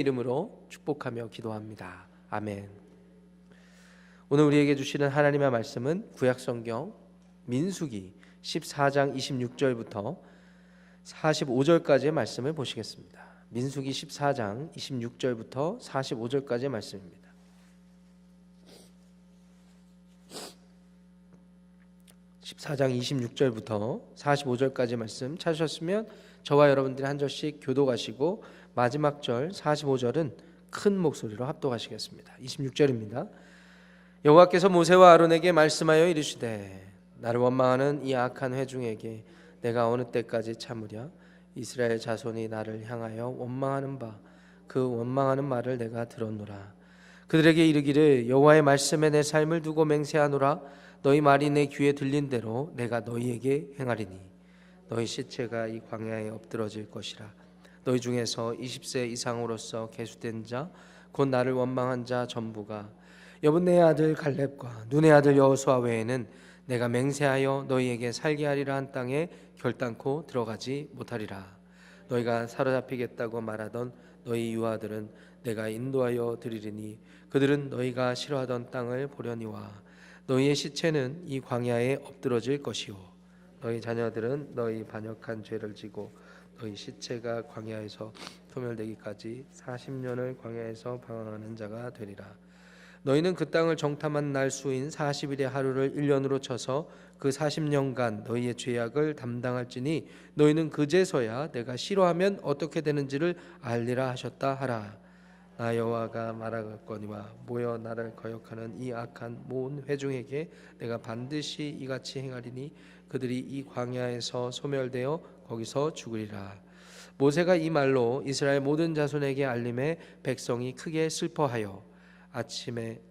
이름으로 축복하며 기도합니다. 아멘. 오늘 우리에게 주시는 하나님의 말씀은 구약성경 민수기 14장 26절부터 45절까지의 말씀을 보시겠습니다. 민수기 14장 26절부터 45절까지의 말씀입니다. (14장 26절부터 45절까지) 말씀 찾으셨으면 저와 여러분들이 한 절씩 교독하시고 마지막 절 45절은 큰 목소리로 합독하시겠습니다. 26절입니다. 여호와께서 모세와 아론에게 말씀하여 이르시되 나를 원망하는 이 악한 회중에게 내가 어느 때까지 참으랴. 이스라엘 자손이 나를 향하여 원망하는 바 그 원망하는 말을 내가 들었노라. 그들에게 이르기를 여호와의 말씀에 내 삶을 두고 맹세하노라. 너희 말이 내 귀에 들린 대로 내가 너희에게 행하리니 너희 시체가 이 광야에 엎드러질 것이라. 너희 중에서 20세 이상으로서 계수된 자 곧 나를 원망한 자 전부가 여분네의 아들 갈렙과 눈의 아들 여호수아 외에는 내가 맹세하여 너희에게 살게 하리라 한 땅에 결단코 들어가지 못하리라. 너희가 사로잡히겠다고 말하던 너희 유아들은 내가 인도하여 드리리니 그들은 너희가 싫어하던 땅을 보려니와 너희의 시체는 이 광야에 엎드러질 것이요 너희 자녀들은 너희 반역한 죄를 지고 너희 시체가 광야에서 소멸되기까지 40년을 광야에서 방황하는 자가 되리라. 너희는 그 땅을 정탐한 날 수인 40일의 하루를 1년으로 쳐서 그 40년간 너희의 죄악을 담당할지니 너희는 그제서야 내가 싫어하면 어떻게 되는지를 알리라 하셨다 하라. 나 여호와가 말하거니와 모여 나를 거역하는 이 악한 모든 회중에게 내가 반드시 이같이 행하리니 그들이 이 광야에서 소멸되어 거기서 죽으리라. 모세가 이 말로 이스라엘 모든 자손에게 알림해 백성이 크게 슬퍼하여 아침에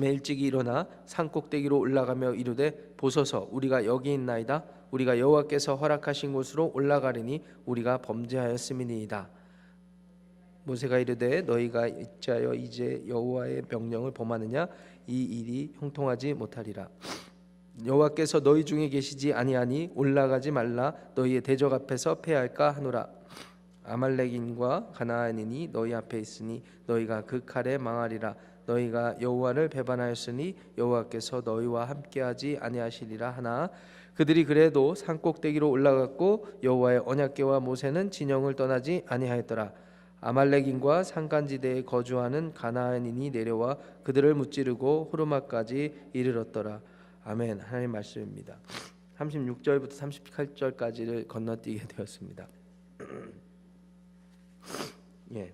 일찍 일어나 산 꼭대기로 올라가며 이르되 보소서 우리가 여기 있나이다. 우리가 여호와께서 허락하신 곳으로 올라가리니 우리가 범죄하였음이니이다. 모세가 이르되 너희가 어찌하여 이제 여호와의 명령을 범하느냐. 이 일이 형통하지 못하리라. 여호와께서 너희 중에 계시지 아니하니 올라가지 말라. 너희의 대적 앞에서 패할까 하노라. 아말렉인과 가나안인이 너희 앞에 있으니 너희가 그 칼에 망하리라. 너희가 여호와를 배반하였으니 여호와께서 너희와 함께하지 아니하시리라 하나 그들이 그래도 산 꼭대기로 올라갔고 여호와의 언약궤와 모세는 진영을 떠나지 아니하였더라. 아말렉인과 산간지대에 거주하는 가나안인이 내려와 그들을 무찌르고 호르마까지 이르렀더라. 아멘. 하나님 말씀입니다. 36절부터 38절까지를 건너뛰게 되었습니다. 예.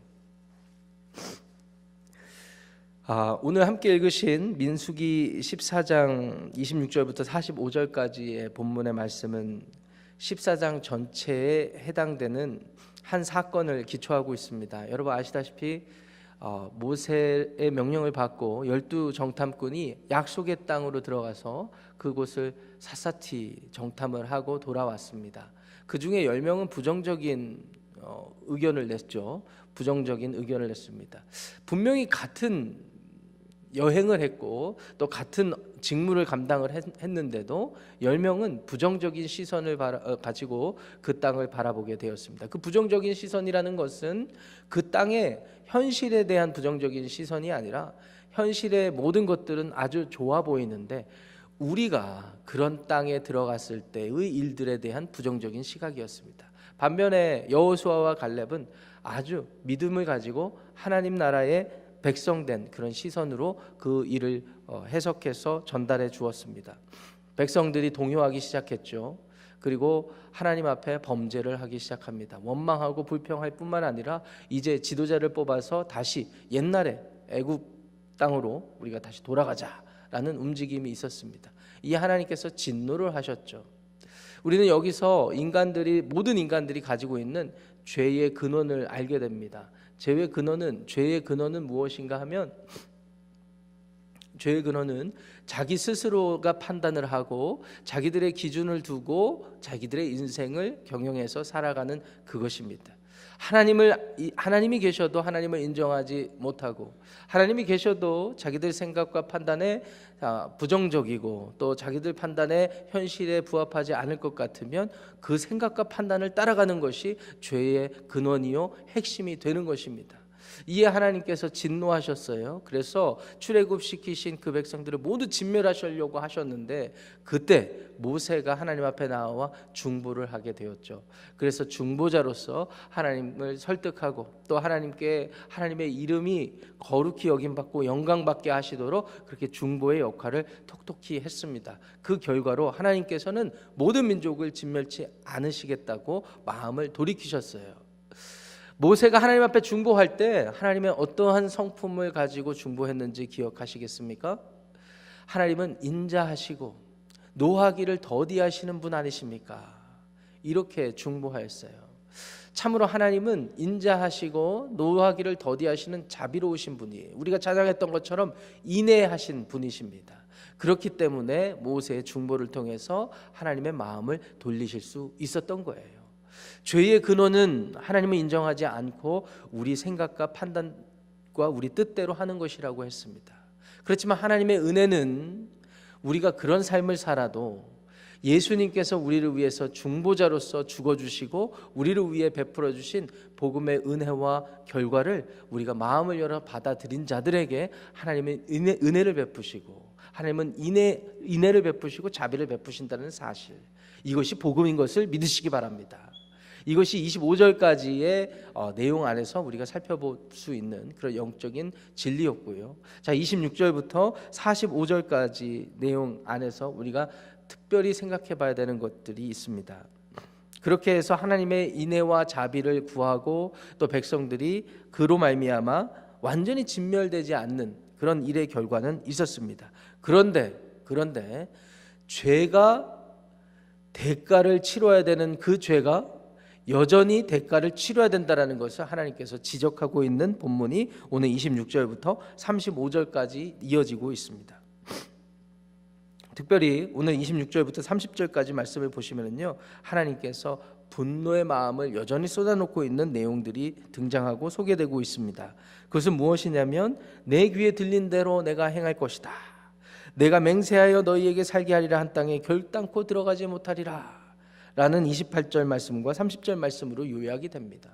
오늘 함께 읽으신 민수기 14장 26절부터 45절까지의 본문의 말씀은 14장 전체에 해당되는 한 사건을 기초하고 있습니다. 여러분 아시다시피 모세의 명령을 받고 12 정탐꾼이 약속의 땅으로 들어가서 그곳을 샅샅이 정탐을 하고 돌아왔습니다. 그 중에 10명은 부정적인 의견을 냈죠. 부정적인 의견을 냈습니다. 분명히 같은 여행을 했고 또 같은 직무를 감당을 했는데도 10명은 부정적인 시선을 가지고 그 땅을 바라보게 되었습니다. 그 부정적인 시선이라는 것은 그 땅의 현실에 대한 부정적인 시선이 아니라 현실의 모든 것들은 아주 좋아 보이는데 우리가 그런 땅에 들어갔을 때의 일들에 대한 부정적인 시각이었습니다. 반면에 여호수아와 갈렙은 아주 믿음을 가지고 하나님 나라의 백성된 그런 시선으로 그 일을 해석해서 전달해 주었습니다. 백성들이 동요하기 시작했죠. 그리고 하나님 앞에 범죄를 하기 시작합니다. 원망하고 불평할 뿐만 아니라 이제 지도자를 뽑아서 다시 옛날에 애굽 땅으로 우리가 다시 돌아가자라는 움직임이 있었습니다. 이 하나님께서 진노를 하셨죠. 우리는 여기서 모든 인간들이 가지고 있는 죄의 근원을 알게 됩니다. 죄의 근원은 무엇인가 하면 죄의 근원은 자기 스스로가 판단을 하고 자기들의 기준을 두고 자기들의 인생을 경영해서 살아가는 그것입니다. 하나님이 계셔도 하나님을 인정하지 못하고, 하나님이 계셔도 자기들 생각과 판단에 부정적이고 또 자기들 판단에 현실에 부합하지 않을 것 같으면 그 생각과 판단을 따라가는 것이 죄의 근원이요 핵심이 되는 것입니다. 이에 하나님께서 진노하셨어요. 그래서 출애굽시키신 그 백성들을 모두 진멸하시려고 하셨는데, 그때 모세가 하나님 앞에 나와 중보를 하게 되었죠. 그래서 중보자로서 하나님을 설득하고 또 하나님의 이름이 거룩히 여김받고 영광받게 하시도록 그렇게 중보의 역할을 톡톡히 했습니다. 그 결과로 하나님께서는 모든 민족을 진멸치 않으시겠다고 마음을 돌이키셨어요. 모세가 하나님 앞에 중보할 때 하나님의 어떠한 성품을 가지고 중보했는지 기억하시겠습니까? 하나님은 인자하시고 노하기를 더디하시는 분 아니십니까? 이렇게 중보하였어요. 참으로 하나님은 인자하시고 노하기를 더디하시는 자비로우신 분이에요. 우리가 찬양했던 것처럼 인애하신 분이십니다. 그렇기 때문에 모세의 중보를 통해서 하나님의 마음을 돌리실 수 있었던 거예요. 죄의 근원은 하나님을 인정하지 않고 우리 생각과 판단과 우리 뜻대로 하는 것이라고 했습니다. 그렇지만 하나님의 은혜는 우리가 그런 삶을 살아도 예수님께서 우리를 위해서 중보자로서 죽어주시고 우리를 위해 베풀어 주신 복음의 은혜와 결과를 우리가 마음을 열어 받아들인 자들에게 하나님의 은혜를 베푸시고, 하나님은 인애를 베푸시고 자비를 베푸신다는 사실, 이것이 복음인 것을 믿으시기 바랍니다. 이것이 25절까지의 내용 안에서 우리가 살펴볼 수 있는 그런 영적인 진리였고요. 자, 26절부터 45절까지 내용 안에서 우리가 특별히 생각해 봐야 되는 것들이 있습니다. 그렇게 해서 하나님의 인애와 자비를 구하고 또 백성들이 그로 말미암아 완전히 진멸되지 않는 그런 일의 결과는 있었습니다. 그런데 죄가 대가를 치러야 되는 그 죄가 여전히 대가를 치러야 된다는 것을 하나님께서 지적하고 있는 본문이 오늘 26절부터 35절까지 이어지고 있습니다. 특별히 오늘 26절부터 30절까지 말씀을 보시면요, 하나님께서 분노의 마음을 여전히 쏟아놓고 있는 내용들이 등장하고 소개되고 있습니다. 그것은 무엇이냐면, 내 귀에 들린 대로 내가 행할 것이다. 내가 맹세하여 너희에게 살게 하리라 한 땅에 결단코 들어가지 못하리라 라는 28절 말씀과 30절 말씀으로 요약이 됩니다.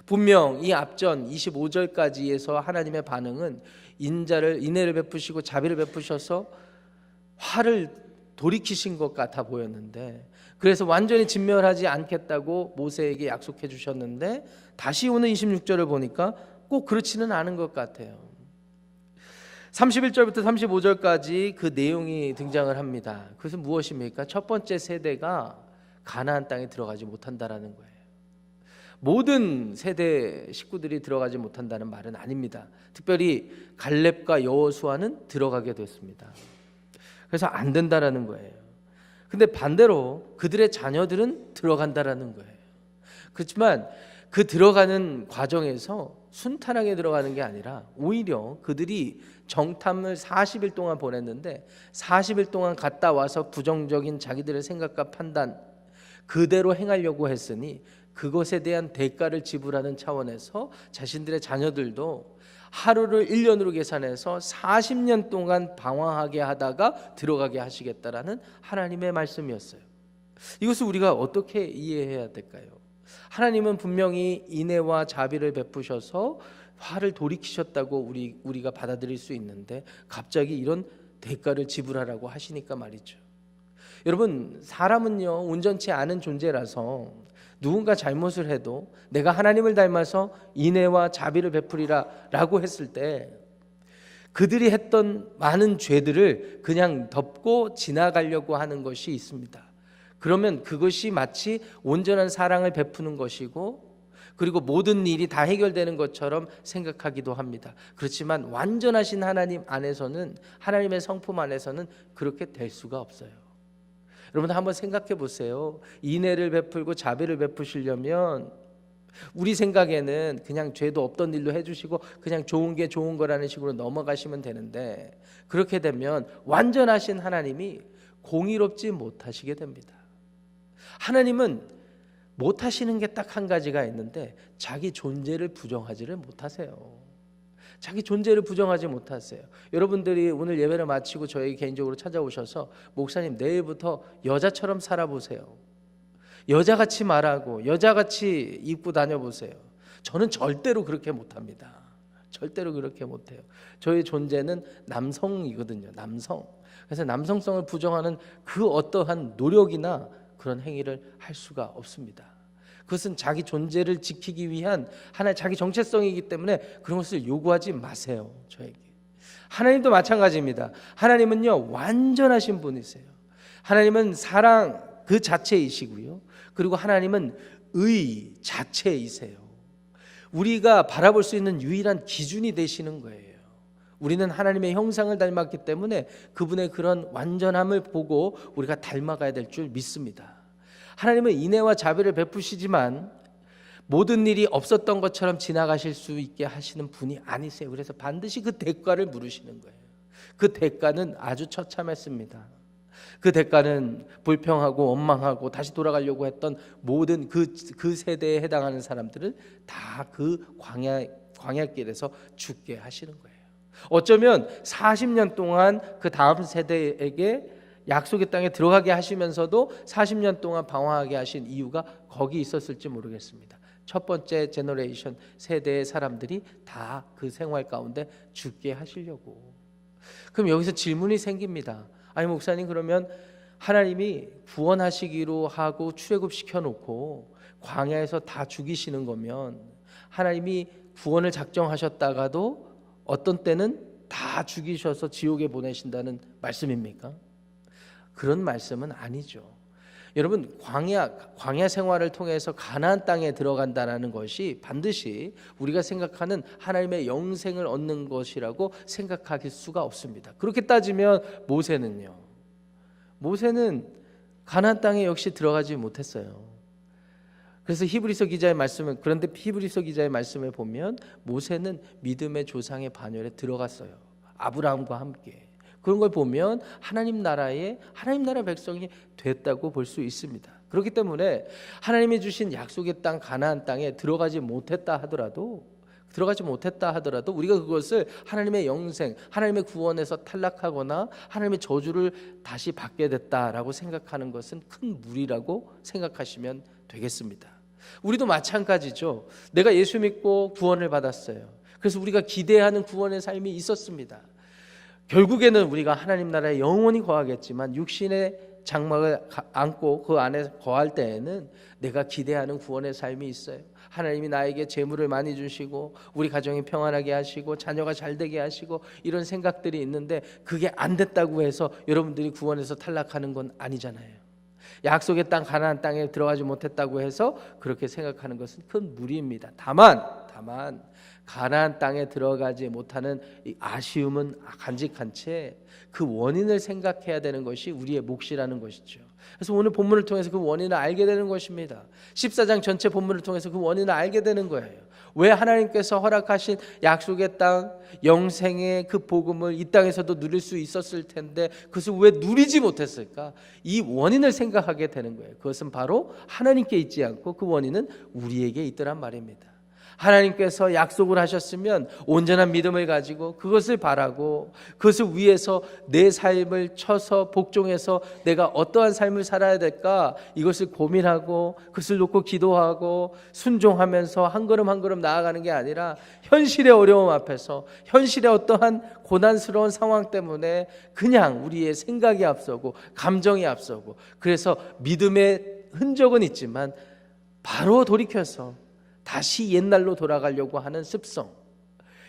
분명 이 앞전 25절까지에서 하나님의 반응은 인애를 베푸시고 자비를 베푸셔서 화를 돌이키신 것 같아 보였는데, 그래서 완전히 진멸하지 않겠다고 모세에게 약속해 주셨는데, 다시 오늘 26절을 보니까 꼭 그렇지는 않은 것 같아요. 31절부터 35절까지 그 내용이 등장을 합니다. 그것은 무엇입니까? 첫 번째 세대가 가나안 땅에 들어가지 못한다라는 거예요. 모든 세대 식구들이 들어가지 못한다는 말은 아닙니다. 특별히 갈렙과 여호수아는 들어가게 됐습니다. 그래서 안 된다라는 거예요. 근데 반대로 그들의 자녀들은 들어간다라는 거예요. 그렇지만 그 들어가는 과정에서 순탄하게 들어가는 게 아니라 오히려 그들이 정탐을 40일 동안 보냈는데, 40일 동안 갔다 와서 부정적인 자기들의 생각과 판단 그대로 행하려고 했으니 그것에 대한 대가를 지불하는 차원에서 자신들의 자녀들도 하루를 1년으로 계산해서 40년 동안 방황하게 하다가 들어가게 하시겠다라는 하나님의 말씀이었어요. 이것을 우리가 어떻게 이해해야 될까요? 하나님은 분명히 인애와 자비를 베푸셔서 화를 돌이키셨다고 우리가 받아들일 수 있는데, 갑자기 이런 대가를 지불하라고 하시니까 말이죠. 여러분, 사람은요 온전치 않은 존재라서 누군가 잘못을 해도 내가 하나님을 닮아서 인애와 자비를 베풀이라 라고 했을 때 그들이 했던 많은 죄들을 그냥 덮고 지나가려고 하는 것이 있습니다. 그러면 그것이 마치 온전한 사랑을 베푸는 것이고, 그리고 모든 일이 다 해결되는 것처럼 생각하기도 합니다. 그렇지만 완전하신 하나님 안에서는, 하나님의 성품 안에서는 그렇게 될 수가 없어요. 여러분, 한번 생각해 보세요. 인애를 베풀고 자비를 베푸시려면 우리 생각에는 그냥 죄도 없던 일도 해주시고 그냥 좋은 게 좋은 거라는 식으로 넘어가시면 되는데, 그렇게 되면 완전하신 하나님이 공의롭지 못하시게 됩니다. 하나님은 못 하시는 게 딱 한 가지가 있는데 자기 존재를 부정하지를 못하세요. 자기 존재를 부정하지 못하세요. 여러분들이 오늘 예배를 마치고 저희 개인적으로 찾아오셔서 목사님 내일부터 여자처럼 살아보세요. 여자같이 말하고 여자같이 입고 다녀보세요. 저는 절대로 그렇게 못합니다. 절대로 그렇게 못해요. 저의 존재는 남성이거든요. 남성. 그래서 남성성을 부정하는 그 어떠한 노력이나 그런 행위를 할 수가 없습니다. 그것은 자기 존재를 지키기 위한 하나의 자기 정체성이기 때문에 그런 것을 요구하지 마세요. 저에게. 하나님도 마찬가지입니다. 하나님은요 완전하신 분이세요. 하나님은 사랑 그 자체이시고요. 그리고 하나님은 의 자체이세요. 우리가 바라볼 수 있는 유일한 기준이 되시는 거예요. 우리는 하나님의 형상을 닮았기 때문에 그분의 그런 완전함을 보고 우리가 닮아가야 될 줄 믿습니다. 하나님은 인애와 자비를 베푸시지만 모든 일이 없었던 것처럼 지나가실 수 있게 하시는 분이 아니세요. 그래서 반드시 그 대가를 물으시는 거예요. 그 대가는 아주 처참했습니다. 그 대가는 불평하고 원망하고 다시 돌아가려고 했던 모든 그 세대에 해당하는 사람들을 다 그 광야길에서 죽게 하시는 거예요. 어쩌면 40년 동안 그 다음 세대에게 약속의 땅에 들어가게 하시면서도 40년 동안 방황하게 하신 이유가 거기 있었을지 모르겠습니다. 첫 번째 제너레이션 세대의 사람들이 다 그 생활 가운데 죽게 하시려고. 그럼 여기서 질문이 생깁니다. 아니 목사님, 그러면 하나님이 구원하시기로 하고 출애굽시켜 놓고 광야에서 다 죽이시는 거면 하나님이 구원을 작정하셨다가도 어떤 때는 다 죽이셔서 지옥에 보내신다는 말씀입니까? 그런 말씀은 아니죠. 여러분, 광야 생활을 통해서 가나안 땅에 들어간다는 것이 반드시 우리가 생각하는 하나님의 영생을 얻는 것이라고 생각할 수가 없습니다. 그렇게 따지면 모세는 가나안 땅에 역시 들어가지 못했어요. 그래서 히브리서 기자의 말씀을 보면 모세는 믿음의 조상의 반열에 들어갔어요. 아브라함과 함께. 그런 걸 보면 하나님 나라 백성이 됐다고 볼 수 있습니다. 그렇기 때문에 하나님이 주신 약속의 땅 가나안 땅에 들어가지 못했다 하더라도 우리가 그것을 하나님의 영생, 하나님의 구원에서 탈락하거나 하나님의 저주를 다시 받게 됐다라고 생각하는 것은 큰 무리라고 생각하시면 되겠습니다. 우리도 마찬가지죠. 내가 예수 믿고 구원을 받았어요. 그래서 우리가 기대하는 구원의 삶이 있었습니다. 결국에는 우리가 하나님 나라에 영원히 거하겠지만 육신의 장막을 안고 그 안에 거할 때에는 내가 기대하는 구원의 삶이 있어요. 하나님이 나에게 재물을 많이 주시고 우리 가정이 평안하게 하시고 자녀가 잘 되게 하시고 이런 생각들이 있는데 그게 안 됐다고 해서 여러분들이 구원에서 탈락하는 건 아니잖아요. 약속의 땅 가나안 땅에 들어가지 못했다고 해서 그렇게 생각하는 것은 큰 무리입니다. 다만 가나안 땅에 들어가지 못하는 이 아쉬움은 간직한 채 그 원인을 생각해야 되는 것이 우리의 몫이라는 것이죠. 그래서 오늘 본문을 통해서 그 원인을 알게 되는 것입니다. 14장 전체 본문을 통해서 그 원인을 알게 되는 거예요. 왜 하나님께서 허락하신 약속의 땅, 영생의 그 복음을 이 땅에서도 누릴 수 있었을 텐데 그것을 왜 누리지 못했을까? 이 원인을 생각하게 되는 거예요. 그것은 바로 하나님께 있지 않고 그 원인은 우리에게 있더란 말입니다. 하나님께서 약속을 하셨으면 온전한 믿음을 가지고 그것을 바라고 그것을 위해서 내 삶을 쳐서 복종해서 내가 어떠한 삶을 살아야 될까 이것을 고민하고 그것을 놓고 기도하고 순종하면서 한 걸음 한 걸음 나아가는 게 아니라 현실의 어려움 앞에서 현실의 어떠한 고난스러운 상황 때문에 그냥 우리의 생각이 앞서고 감정이 앞서고 그래서 믿음의 흔적은 있지만 바로 돌이켜서 다시 옛날로 돌아가려고 하는 습성,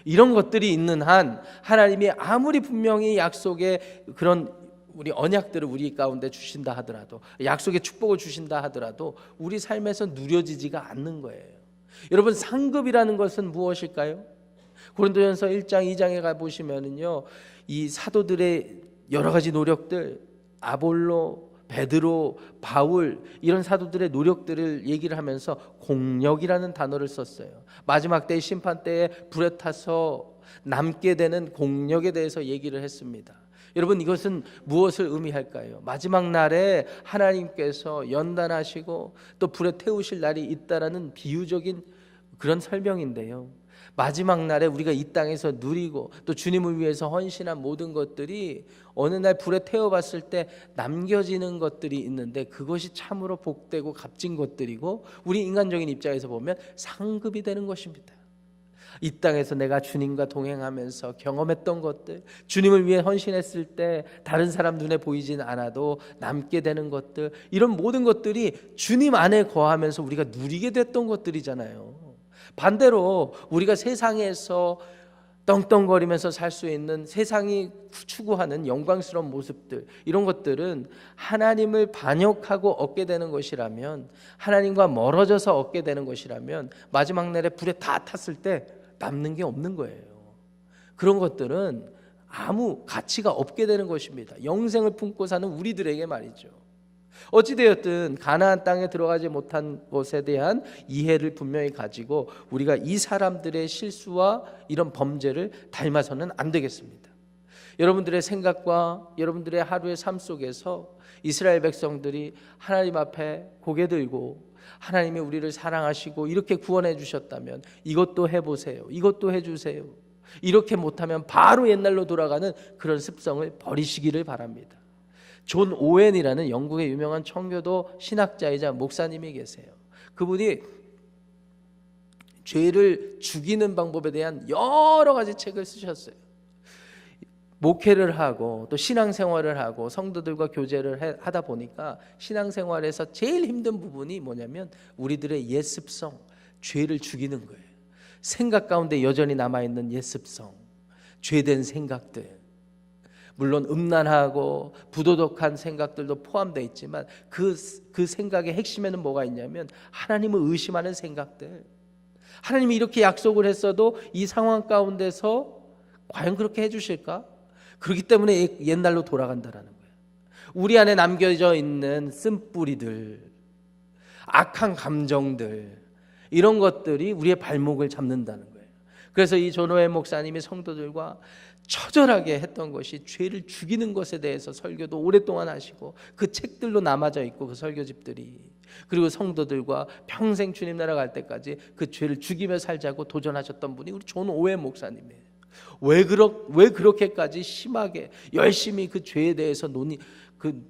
이런 것들이 있는 한 하나님이 아무리 분명히 약속의 그런 우리 언약들을 우리 가운데 주신다 하더라도 약속의 축복을 주신다 하더라도 우리 삶에서 누려지지가 않는 거예요. 여러분, 상급이라는 것은 무엇일까요? 고린도전서 1장 2장에 가보시면은요 이 사도들의 여러 가지 노력들, 아볼로, 베드로, 바울 이런 사도들의 노력들을 얘기를 하면서 공력이라는 단어를 썼어요. 마지막 때의 심판 때에 불에 타서 남게 되는 공력에 대해서 얘기를 했습니다. 여러분, 이것은 무엇을 의미할까요? 마지막 날에 하나님께서 연단하시고 또 불에 태우실 날이 있다라는 비유적인 그런 설명인데요. 마지막 날에 우리가 이 땅에서 누리고 또 주님을 위해서 헌신한 모든 것들이 어느 날 불에 태워봤을 때 남겨지는 것들이 있는데, 그것이 참으로 복되고 값진 것들이고 우리 인간적인 입장에서 보면 상급이 되는 것입니다. 이 땅에서 내가 주님과 동행하면서 경험했던 것들, 주님을 위해 헌신했을 때 다른 사람 눈에 보이진 않아도 남게 되는 것들, 이런 모든 것들이 주님 안에 거하면서 우리가 누리게 됐던 것들이잖아요. 반대로 우리가 세상에서 떵떵거리면서 살 수 있는, 세상이 추구하는 영광스러운 모습들, 이런 것들은 하나님을 반역하고 얻게 되는 것이라면, 하나님과 멀어져서 얻게 되는 것이라면 마지막 날에 불에 다 탔을 때 남는 게 없는 거예요. 그런 것들은 아무 가치가 없게 되는 것입니다. 영생을 품고 사는 우리들에게 말이죠. 어찌되었든 가나안 땅에 들어가지 못한 것에 대한 이해를 분명히 가지고 우리가 이 사람들의 실수와 이런 범죄를 닮아서는 안 되겠습니다. 여러분들의 생각과 여러분들의 하루의 삶 속에서 이스라엘 백성들이 하나님 앞에 고개 들고 하나님이 우리를 사랑하시고 이렇게 구원해 주셨다면 이것도 해보세요, 이것도 해주세요, 이렇게 못하면 바로 옛날로 돌아가는 그런 습성을 버리시기를 바랍니다. 존 오웬이라는 영국의 유명한 청교도 신학자이자 목사님이 계세요. 그분이 죄를 죽이는 방법에 대한 여러 가지 책을 쓰셨어요. 목회를 하고 또 신앙생활을 하고 성도들과 교제를 하다 보니까 신앙생활에서 제일 힘든 부분이 뭐냐면 우리들의 옛습성, 죄를 죽이는 거예요. 생각 가운데 여전히 남아있는 옛습성, 죄된 생각들, 물론 음란하고 부도덕한 생각들도 포함되어 있지만 그 생각의 핵심에는 뭐가 있냐면 하나님을 의심하는 생각들, 하나님이 이렇게 약속을 했어도 이 상황 가운데서 과연 그렇게 해주실까? 그렇기 때문에 옛날로 돌아간다라는 거예요. 우리 안에 남겨져 있는 쓴뿌리들, 악한 감정들, 이런 것들이 우리의 발목을 잡는다는 거예요. 그래서 이 존 오웬 목사님이 성도들과 처절하게 했던 것이 죄를 죽이는 것에 대해서 설교도 오랫동안 하시고 그 책들로 남아져 있고 그 설교집들이, 그리고 성도들과 평생 주님 나라 갈 때까지 그 죄를 죽이며 살자고 도전하셨던 분이 우리 존 오웬 목사님이에요. 왜 그렇게까지 심하게 열심히 그 죄에 대해서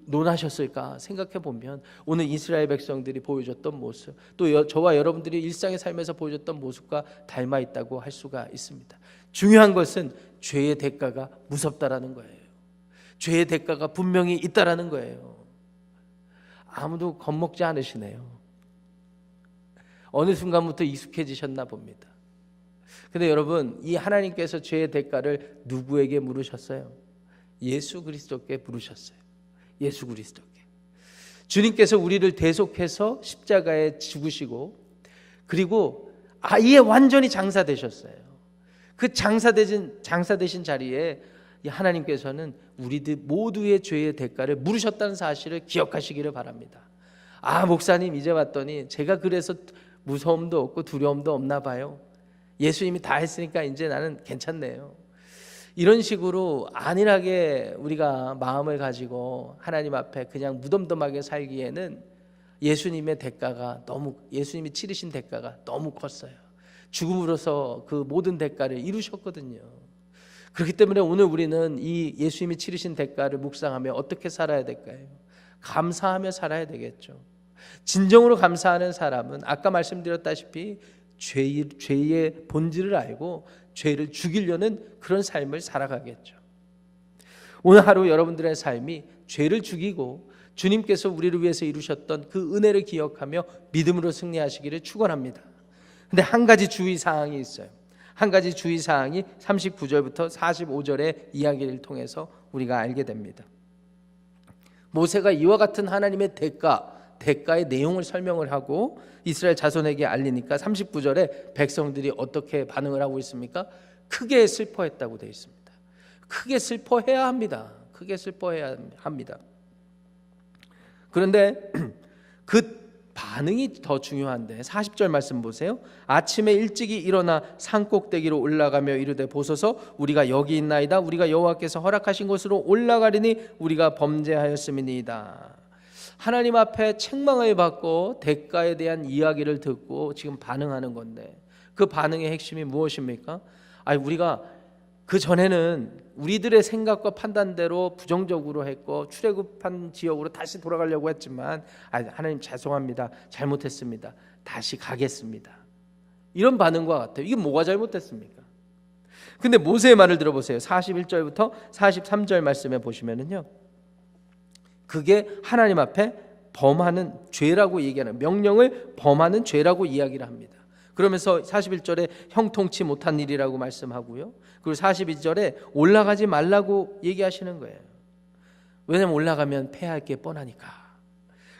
논하셨을까 생각해 보면 오늘 이스라엘 백성들이 보여줬던 모습, 또 저와 여러분들이 일상의 삶에서 보여줬던 모습과 닮아 있다고 할 수가 있습니다. 중요한 것은 죄의 대가가 무섭다라는 거예요. 죄의 대가가 분명히 있다라는 거예요. 아무도 겁먹지 않으시네요. 어느 순간부터 익숙해지셨나 봅니다. 근데 여러분, 이 하나님께서 죄의 대가를 누구에게 물으셨어요? 예수 그리스도께 물으셨어요. 예수 그리스도께. 주님께서 우리를 대속해서 십자가에 죽으시고 그리고 아예 완전히 장사되셨어요. 그 장사되신 자리에 하나님께서는 우리들 모두의 죄의 대가를 물으셨다는 사실을 기억하시기를 바랍니다. 아, 목사님 이제 봤더니 제가 그래서 무서움도 없고 두려움도 없나 봐요. 예수님이 다 했으니까 이제 나는 괜찮네요. 이런 식으로 안일하게 우리가 마음을 가지고 하나님 앞에 그냥 무덤덤하게 살기에는 예수님의 대가가 예수님이 치르신 대가가 너무 컸어요. 죽음으로써 그 모든 대가를 이루셨거든요. 그렇기 때문에 오늘 우리는 이 예수님이 치르신 대가를 묵상하며 어떻게 살아야 될까요? 감사하며 살아야 되겠죠. 진정으로 감사하는 사람은 아까 말씀드렸다시피 죄의 본질을 알고 죄를 죽이려는 그런 삶을 살아가겠죠. 오늘 하루 여러분들의 삶이 죄를 죽이고 주님께서 우리를 위해서 이루셨던 그 은혜를 기억하며 믿음으로 승리하시기를 축원합니다. 근데 한 가지 주의사항이 있어요. 한 가지 주의사항이 39절부터 45절의 이야기를 통해서 우리가 알게 됩니다. 모세가 이와 같은 하나님의 대가의 내용을 설명을 하고 이스라엘 자손에게 알리니까 39절에 백성들이 어떻게 반응을 하고 있습니까? 크게 슬퍼했다고 되어 있습니다. 크게 슬퍼해야 합니다. 크게 슬퍼해야 합니다. 그런데 그 반응이 더 중요한데 40절 말씀 보세요. 아침에 일찍이 일어나 산 꼭대기로 올라가며 이르되 보소서 우리가 여기 있나이다. 우리가 여호와께서 허락하신 곳으로 올라가리니 우리가 범죄하였음이니이다. 하나님 앞에 책망을 받고 대가에 대한 이야기를 듣고 지금 반응하는 건데 그 반응의 핵심이 무엇입니까? 우리가 그 전에는 우리들의 생각과 판단대로 부정적으로 했고 출애굽한 지역으로 다시 돌아가려고 했지만 하나님 죄송합니다. 잘못했습니다. 다시 가겠습니다. 이런 반응과 같아요. 이게 뭐가 잘못됐습니까? 근데 모세의 말을 들어보세요. 41절부터 43절 말씀에 보시면은요. 그게 하나님 앞에 범하는 죄라고 얘기하는 명령을 범하는 죄라고 이야기를 합니다. 그러면서 41절에 형통치 못한 일이라고 말씀하고요. 그리고 42절에 올라가지 말라고 얘기하시는 거예요. 왜냐하면 올라가면 패할 게 뻔하니까.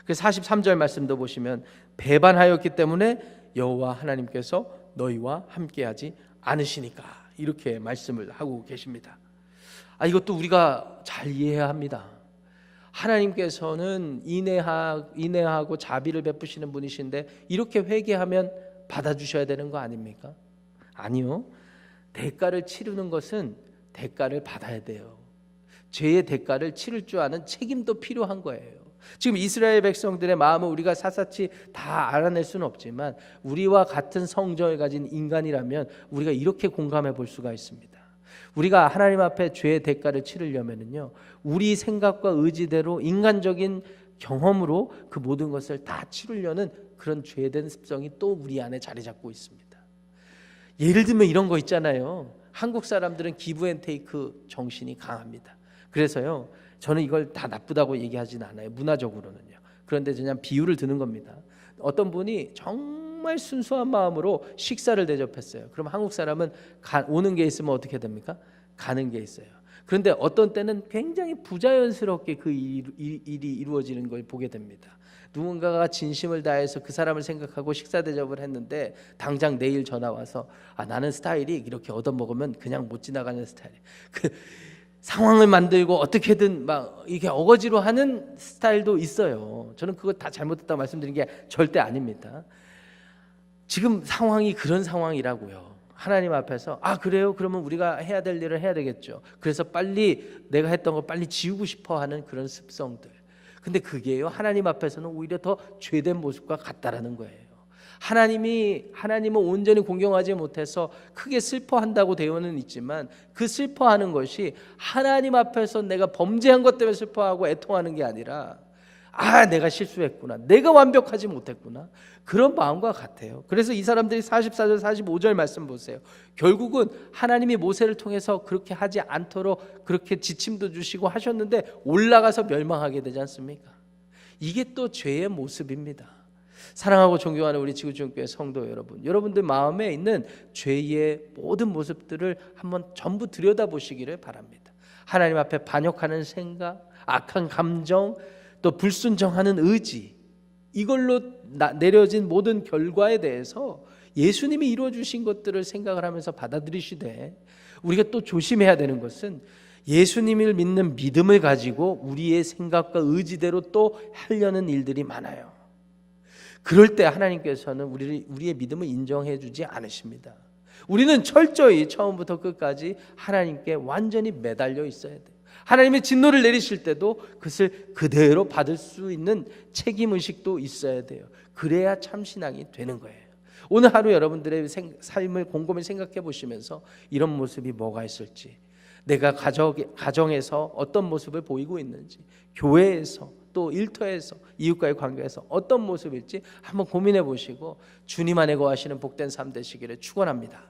그래서 43절 말씀도 보시면 배반하였기 때문에 여호와 하나님께서 너희와 함께하지 않으시니까 이렇게 말씀을 하고 계십니다. 이것도 우리가 잘 이해해야 합니다. 하나님께서는 인내하고 자비를 베푸시는 분이신데 이렇게 회개하면 받아주셔야 되는 거 아닙니까? 아니요. 대가를 치르는 것은 대가를 받아야 돼요. 죄의 대가를 치를 줄 아는 책임도 필요한 거예요. 지금 이스라엘 백성들의 마음을 우리가 샅샅이 다 알아낼 수는 없지만 우리와 같은 성정을 가진 인간이라면 우리가 이렇게 공감해 볼 수가 있습니다. 우리가 하나님 앞에 죄의 대가를 치르려면요, 우리 생각과 의지대로 인간적인 경험으로 그 모든 것을 다 치르려는 그런 죄된 습성이 또 우리 안에 자리 잡고 있습니다. 예를 들면 이런 거 있잖아요. 한국 사람들은 기브 앤 테이크 정신이 강합니다. 그래서요, 저는 이걸 다 나쁘다고 얘기하지는 않아요. 문화적으로는요. 그런데 그냥 비유를 드는 겁니다. 어떤 분이 정말 순수한 마음으로 식사를 대접했어요. 그럼 한국 사람은 오는 게 있으면 어떻게 됩니까? 가는 게 있어요. 그런데 어떤 때는 굉장히 부자연스럽게 그 일이 이루어지는 걸 보게 됩니다. 누군가가 진심을 다해서 그 사람을 생각하고 식사 대접을 했는데 당장 내일 전화 와서 나는 스타일이 이렇게 얻어먹으면 그냥 못 지나가는 스타일이에요. 그 상황을 만들고 어떻게든 막 이게 어거지로 하는 스타일도 있어요. 저는 그거 다 잘못했다고 말씀드린 게 절대 아닙니다. 지금 상황이 그런 상황이라고요. 하나님 앞에서 그래요? 그러면 우리가 해야 될 일을 해야 되겠죠. 그래서 빨리 내가 했던 거 빨리 지우고 싶어 하는 그런 습성들. 근데 그게요, 하나님 앞에서는 오히려 더 죄된 모습과 같다라는 거예요. 하나님은 온전히 공경하지 못해서 크게 슬퍼한다고 되어는 있지만 그 슬퍼하는 것이 하나님 앞에서 내가 범죄한 것 때문에 슬퍼하고 애통하는 게 아니라 내가 실수했구나, 내가 완벽하지 못했구나, 그런 마음과 같아요. 그래서 이 사람들이 44절 45절 말씀 보세요. 결국은 하나님이 모세를 통해서 그렇게 하지 않도록 그렇게 지침도 주시고 하셨는데 올라가서 멸망하게 되지 않습니까? 이게 또 죄의 모습입니다. 사랑하고 존경하는 우리 지구촌교회 성도 여러분, 여러분들 마음에 있는 죄의 모든 모습들을 한번 전부 들여다보시기를 바랍니다. 하나님 앞에 반역하는 생각, 악한 감정, 또 불순종하는 의지, 이걸로 내려진 모든 결과에 대해서 예수님이 이루어주신 것들을 생각을 하면서 받아들이시되, 우리가 또 조심해야 되는 것은 예수님을 믿는 믿음을 가지고 우리의 생각과 의지대로 또 하려는 일들이 많아요. 그럴 때 하나님께서는 우리의 믿음을 인정해 주지 않으십니다. 우리는 철저히 처음부터 끝까지 하나님께 완전히 매달려 있어야 돼요. 하나님의 진노를 내리실 때도 그것을 그대로 받을 수 있는 책임의식도 있어야 돼요. 그래야 참신앙이 되는 거예요. 오늘 하루 여러분들의 삶을 곰곰이 생각해 보시면서 이런 모습이 뭐가 있을지, 내가 가정에서 어떤 모습을 보이고 있는지, 교회에서 또 일터에서 이웃과의 관계에서 어떤 모습일지 한번 고민해 보시고 주님 안에 거하시는 복된 삶 되시기를 축원합니다.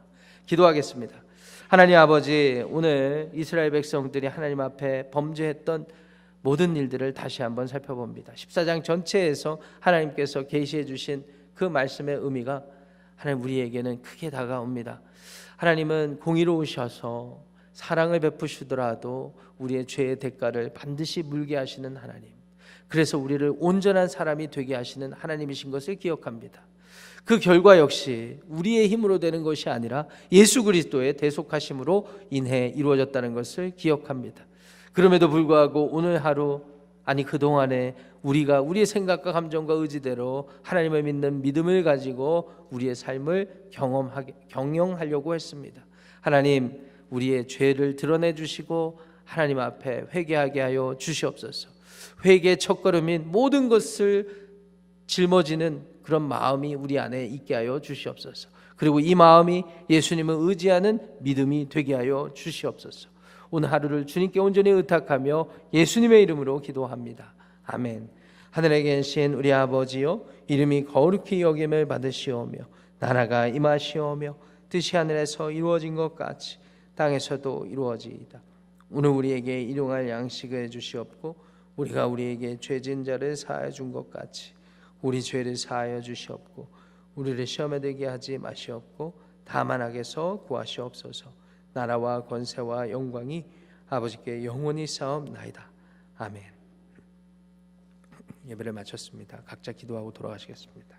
기도하겠습니다. 하나님 아버지, 오늘 이스라엘 백성들이 하나님 앞에 범죄했던 모든 일들을 다시 한번 살펴봅니다. 14장 전체에서 하나님께서 계시해 주신 그 말씀의 의미가 하나님 우리에게는 크게 다가옵니다. 하나님은 공의로우셔서 사랑을 베푸시더라도 우리의 죄의 대가를 반드시 물게 하시는 하나님, 그래서 우리를 온전한 사람이 되게 하시는 하나님이신 것을 기억합니다. 그 결과 역시 우리의 힘으로 되는 것이 아니라 예수 그리스도의 대속하심으로 인해 이루어졌다는 것을 기억합니다. 그럼에도 불구하고 오늘 하루 아니 그동안에 우리가 우리의 생각과 감정과 의지대로 하나님을 믿는 믿음을 가지고 우리의 삶을 경영하려고 했습니다. 하나님, 우리의 죄를 드러내 주시고 하나님 앞에 회개하게 하여 주시옵소서. 회개의 첫걸음인 모든 것을 짊어지는 그런 마음이 우리 안에 있게 하여 주시옵소서. 그리고 이 마음이 예수님을 의지하는 믿음이 되게 하여 주시옵소서. 오늘 하루를 주님께 온전히 의탁하며 예수님의 이름으로 기도합니다. 아멘. 하늘에 계신 우리 아버지요, 이름이 거룩히 여김을 받으시오며 나라가 임하시오며 뜻이 하늘에서 이루어진 것 같이 땅에서도 이루어지이다. 오늘 우리에게 일용할 양식을 주시옵고 우리가 우리에게 죄진 자를 사하여 준 것 같이 우리 죄를 사하여 주시옵고 우리를 시험에 들게 하지 마시옵고 다만 악에서 구하시옵소서. 나라와 권세와 영광이 아버지께 영원히 쌓옵나이다. 아멘. 예배를 마쳤습니다. 각자 기도하고 돌아가시겠습니다.